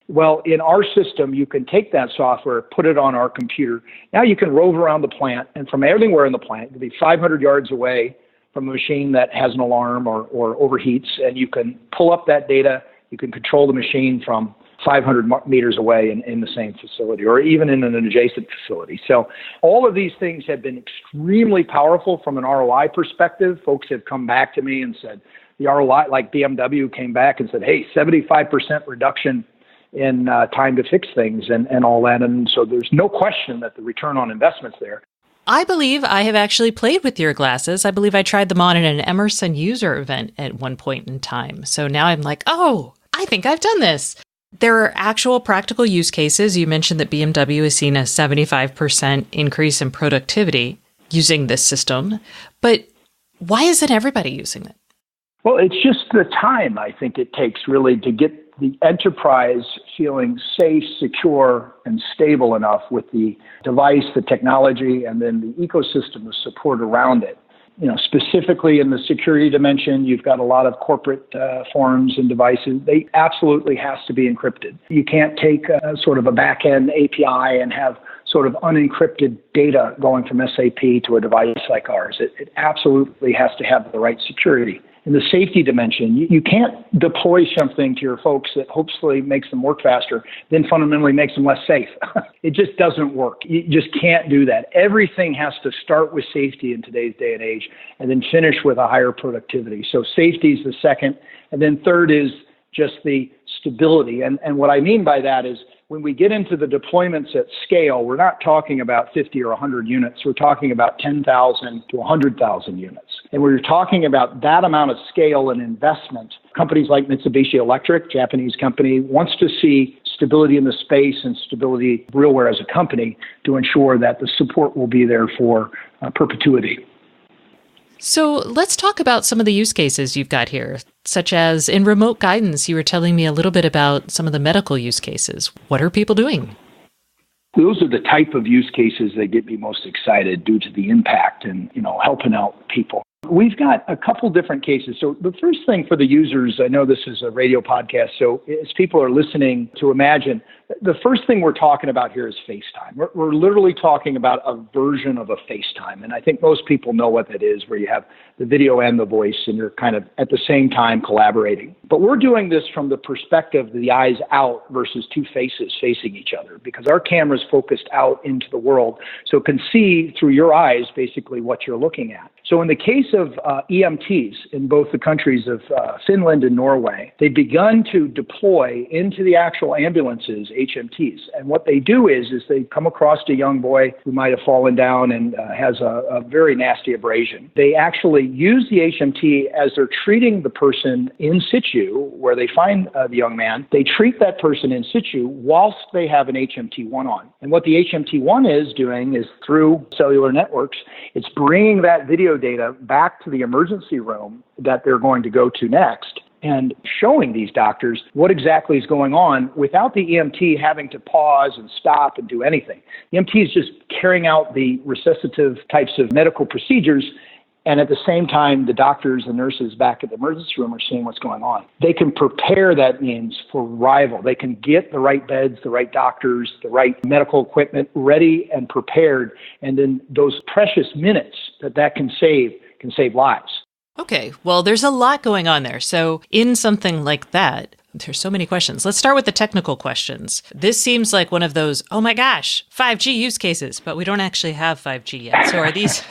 Well, in our system, you can take that software, put it on our computer. Now you can rove around the plant, and from everywhere in the plant, it could be 500 yards away from a machine that has an alarm or overheats, and you can pull up that data. You can control the machine from 500 meters away in the same facility or even in an adjacent facility. So all of these things have been extremely powerful from an ROI perspective. Folks have come back to me and said, the ROI, like BMW came back and said, hey, 75% reduction in time to fix things and all that. And so there's no question that the return on investment's there. I believe I have actually played with your glasses. I believe I tried them on in an Emerson user event at one point in time. So now I'm like, oh, I think I've done this. There are actual practical use cases. You mentioned that BMW has seen a 75% increase in productivity using this system. But why isn't everybody using it? Well, it's just the time I think it takes really to get the enterprise feeling safe, secure, and stable enough with the device, the technology, and then the ecosystem of support around it. specifically in the security dimension, you've got a lot of corporate forms and devices. They absolutely has to be encrypted. You can't take sort of a back-end API and have sort of unencrypted data going from SAP to a device like ours. It absolutely has to have the right security. In the safety dimension, you can't deploy something to your folks that hopefully makes them work faster, then fundamentally makes them less safe. It just doesn't work. You just can't do that. Everything has to start with safety in today's day and age and then finish with a higher productivity. So safety is the second. And then third is just the stability. And what I mean by that is when we get into the deployments at scale, we're not talking about 50 or 100 units. We're talking about 10,000 to 100,000 units. And when you're talking about that amount of scale and investment, companies like Mitsubishi Electric, Japanese company, wants to see stability in the space and stability RealWear as a company to ensure that the support will be there for perpetuity. So let's talk about some of the use cases you've got here, such as in remote guidance. You were telling me a little bit about some of the medical use cases. What are people doing? Those are the type of use cases that get me most excited due to the impact and, helping out people. We've got a couple different cases. So the first thing for the users, I know this is a radio podcast, so as people are listening to imagine, the first thing we're talking about here is FaceTime. We're literally talking about a version of a FaceTime. And I think most people know what that is, where you have the video and the voice and you're kind of at the same time collaborating. But we're doing this from the perspective of the eyes out versus two faces facing each other, because our camera's focused out into the world, so it can see through your eyes basically what you're looking at. So in the case of EMTs in both the countries of Finland and Norway, they've begun to deploy into the actual ambulances HMTs. And what they do is they come across a young boy who might have fallen down and has a very nasty abrasion. They actually use the HMT as they're treating the person in situ, where they find the young man. They treat that person in situ whilst they have an HMT1 on. And what the HMT1 is doing is, through cellular networks, it's bringing that video data back to the emergency room that they're going to go to next and showing these doctors what exactly is going on without the EMT having to pause and stop and do anything. The EMT is just carrying out the resuscitative types of medical procedures, and at the same time, the doctors and nurses back at the emergency room are seeing what's going on. They can prepare, that means, for arrival. They can get the right beds, the right doctors, the right medical equipment ready and prepared, and then those precious minutes that can save lives. Okay, well, there's a lot going on there. So in something like that, there's so many questions. Let's start with the technical questions. This seems like one of those, oh my gosh, 5G use cases, but we don't actually have 5G yet. So are these...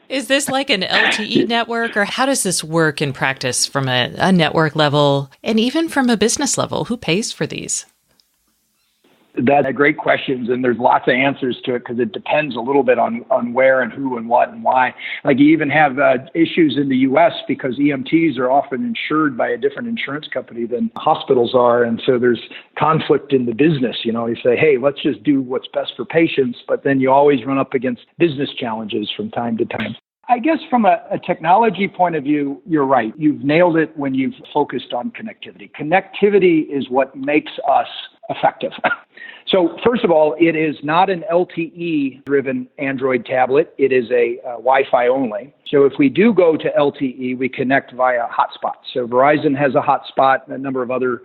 Is this like an LTE network, or how does this work in practice from a network level and even from a business level? Who pays for these? That's a great questions, and there's lots of answers to it because it depends a little bit on where and who and what and why. Like, you even have issues in the U.S. because EMTs are often insured by a different insurance company than hospitals are, and so there's conflict in the business. You say, hey, let's just do what's best for patients, but then you always run up against business challenges from time to time. I guess from a technology point of view, you're right. You've nailed it when you've focused on connectivity. Connectivity is what makes us effective. So first of all, it is not an LTE-driven Android tablet. It is a Wi-Fi only. So if we do go to LTE, we connect via hotspots. So Verizon has a hotspot, and a number of other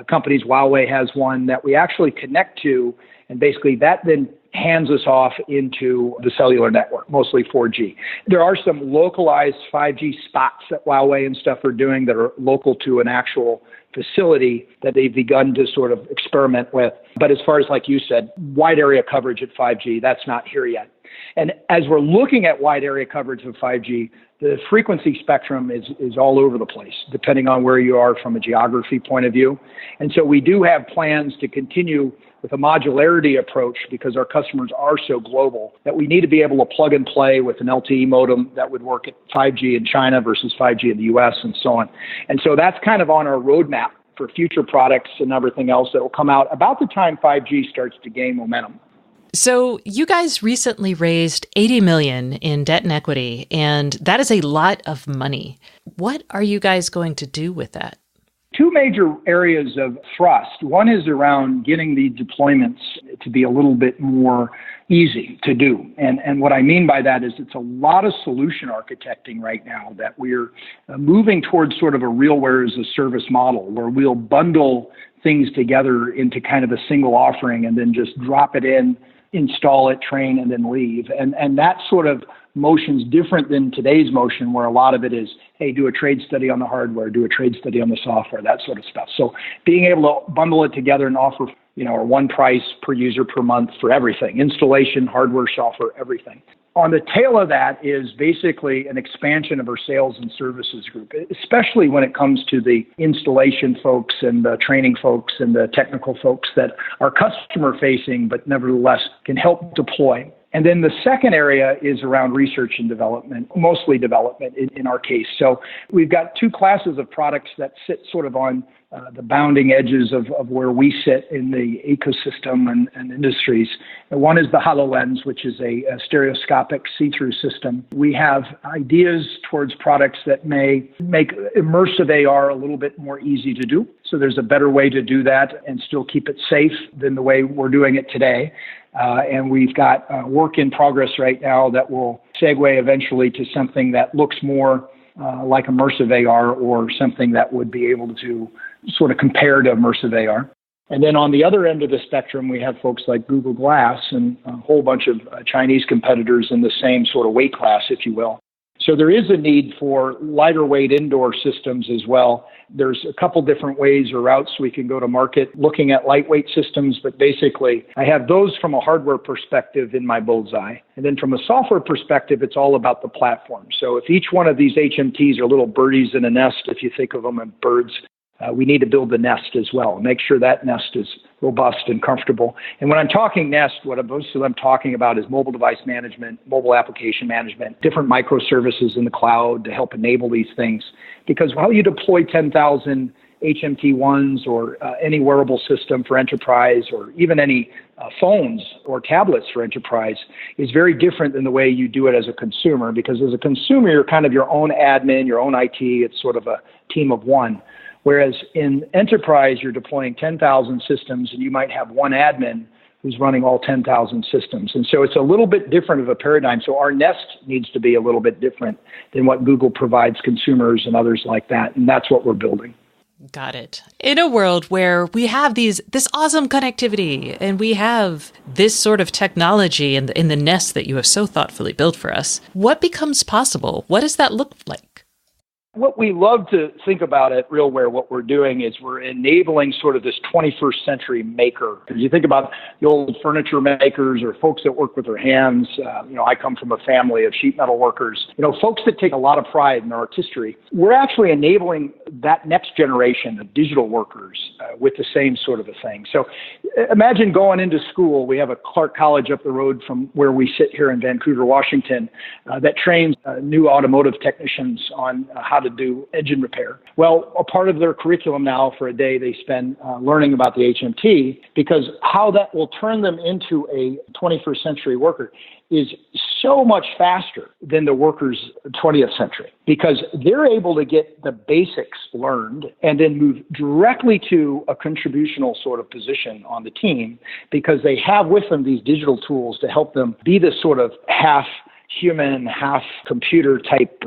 companies, Huawei has one that we actually connect to, and basically that then hands us off into the cellular network, mostly 4G. There are some localized 5G spots that Huawei and stuff are doing that are local to an actual facility that they've begun to sort of experiment with. But as far as, like you said, wide area coverage at 5G, that's not here yet. And as we're looking at wide area coverage of 5G, the frequency spectrum is all over the place, depending on where you are from a geography point of view. And so we do have plans to continue with a modularity approach, because our customers are so global that we need to be able to plug and play with an LTE modem that would work at 5G in China versus 5G in the US and so on. And so that's kind of on our roadmap for future products and everything else that will come out about the time 5G starts to gain momentum. So you guys recently raised $80 million in debt and equity, and that is a lot of money. What are you guys going to do with that? two major areas of thrust. One is around getting the deployments to be a little bit more easy to do. And what I mean by that is it's a lot of solution architecting right now that we're moving towards sort of a RealWear as a service model where we'll bundle things together into kind of a single offering and then just drop it in, install it, train, and then leave. And that sort of motion's different than today's motion where a lot of it is, hey, do a trade study on the hardware, do a trade study on the software, that sort of stuff. So being able to bundle it together and offer, or one price per user per month for everything, installation, hardware, software, everything. On the tail of that is basically an expansion of our sales and services group, especially when it comes to the installation folks and the training folks and the technical folks that are customer facing, but nevertheless can help deploy. And then the second area is around research and development, mostly development in our case. So we've got two classes of products that sit sort of on the bounding edges of where we sit in the ecosystem and industries. And one is the HoloLens, which is a stereoscopic see-through system. We have ideas towards products that may make immersive AR a little bit more easy to do. So there's a better way to do that and still keep it safe than the way we're doing it today. And we've got work in progress right now that will segue eventually to something that looks more like immersive AR or something that would be able to sort of compare to immersive AR. And then on the other end of the spectrum, we have folks like Google Glass and a whole bunch of Chinese competitors in the same sort of weight class, if you will. So there is a need for lighter weight indoor systems as well. There's a couple different ways or routes we can go to market looking at lightweight systems, but basically I have those from a hardware perspective in my bullseye. And then from a software perspective, it's all about the platform. So if each one of these HMTs are little birdies in a nest, if you think of them as birds, we need to build the nest as well. Make sure that nest is robust and comfortable. And when I'm talking nest, what most of them talking about is mobile device management, mobile application management, different microservices in the cloud to help enable these things. Because while you deploy 10,000 HMT1s or any wearable system for enterprise or even any phones or tablets for enterprise is very different than the way you do it as a consumer. Because as a consumer, you're kind of your own admin, your own IT. It's sort of a team of one. Whereas in enterprise, you're deploying 10,000 systems and you might have one admin who's running all 10,000 systems. And so it's a little bit different of a paradigm. So our nest needs to be a little bit different than what Google provides consumers and others like that. And that's what we're building. Got it. In a world where we have this awesome connectivity and we have this sort of technology in the nest that you have so thoughtfully built for us, what becomes possible? What does that look like? What we love to think about at RealWear, what we're doing is we're enabling sort of this 21st century maker. If you think about the old furniture makers or folks that work with their hands, I come from a family of sheet metal workers, folks that take a lot of pride in their artistry. We're actually enabling that next generation of digital workers with the same sort of a thing. So imagine going into school. We have a Clark College up the road from where we sit here in Vancouver, Washington, that trains new automotive technicians on how to do engine repair. Well, a part of their curriculum now for a day they spend learning about the HMT, because how that will turn them into a 21st century worker is so much faster than the workers 20th century, because they're able to get the basics learned and then move directly to a contributional sort of position on the team, because they have with them these digital tools to help them be this sort of half human, half computer type,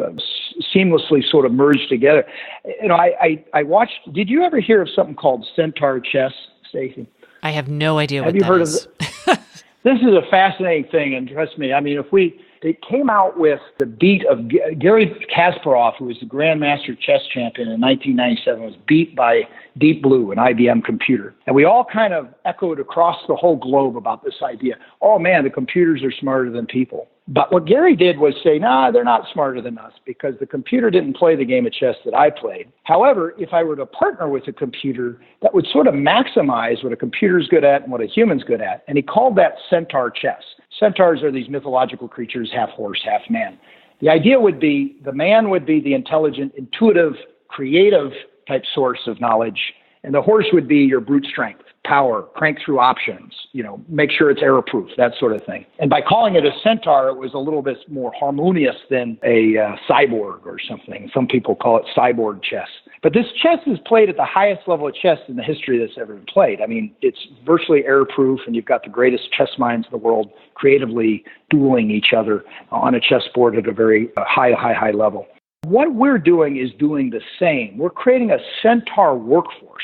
seamlessly sort of merged together. I watched, did you ever hear of something called Centaur Chess, Stacey? I have no idea what that is. Have you heard of it? This is a fascinating thing, and trust me, they came out with the beat of Garry Kasparov, who was the Grandmaster chess champion in 1997, was beat by Deep Blue, an IBM computer. And we all kind of echoed across the whole globe about this idea. Oh man, the computers are smarter than people. But what Gary did was say, nah, they're not smarter than us, because the computer didn't play the game of chess that I played. However, if I were to partner with a computer, that would sort of maximize what a computer's good at and what a human's good at. And he called that Centaur chess. Centaurs are these mythological creatures, half horse, half man. The idea would be the man would be the intelligent, intuitive, creative type source of knowledge, and the horse would be your brute strength. power, crank through options, make sure it's error-proof, that sort of thing. And by calling it a centaur, it was a little bit more harmonious than a cyborg or something. Some people call it cyborg chess. But this chess is played at the highest level of chess in the history that's ever been played. I mean, it's virtually error-proof, and you've got the greatest chess minds in the world creatively dueling each other on a chessboard at a very high level. What we're doing is doing the same. We're creating a centaur workforce.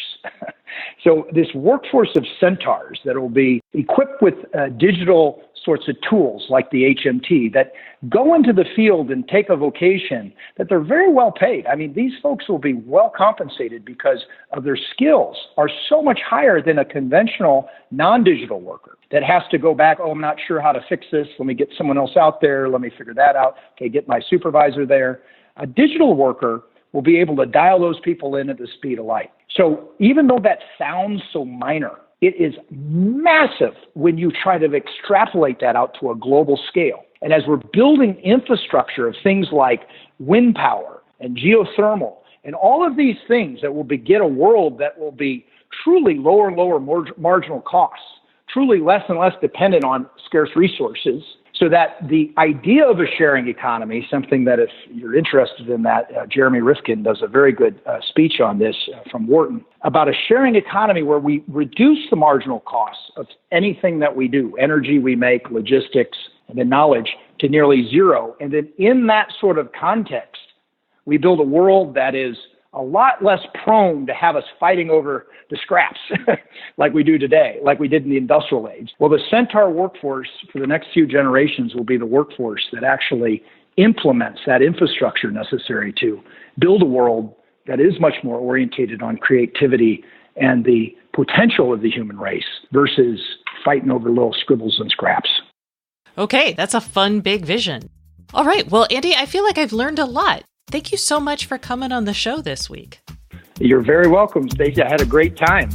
So this workforce of centaurs that will be equipped with digital sorts of tools like the HMT that go into the field and take a vocation that they're very well paid. I mean, these folks will be well compensated because of their skills are so much higher than a conventional non-digital worker that has to go back, I'm not sure how to fix this. Let me get someone else out there. Let me figure that out. Okay, get my supervisor there. A digital worker will be able to dial those people in at the speed of light. So even though that sounds so minor, it is massive when you try to extrapolate that out to a global scale. And as we're building infrastructure of things like wind power and geothermal and all of these things that will begin a world that will be truly lower and lower marginal costs, truly less and less dependent on scarce resources, so that the idea of a sharing economy, something that if you're interested in that, Jeremy Rifkin does a very good speech on this from Wharton, about a sharing economy where we reduce the marginal costs of anything that we do, energy we make, logistics, and then knowledge, to nearly zero. And then in that sort of context, we build a world that is a lot less prone to have us fighting over the scraps like we do today, like we did in the industrial age. Well, the centaur workforce for the next few generations will be the workforce that actually implements that infrastructure necessary to build a world that is much more orientated on creativity and the potential of the human race versus fighting over little scribbles and scraps. Okay, that's a fun, big vision. All right, well, Andy, I feel like I've learned a lot. Thank you so much for coming on the show this week. You're very welcome, Stacey. I had a great time.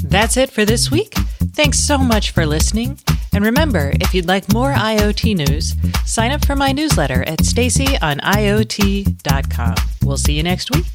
That's it for this week. Thanks so much for listening. And remember, if you'd like more IoT news, sign up for my newsletter at stacyoniot.com. We'll see you next week.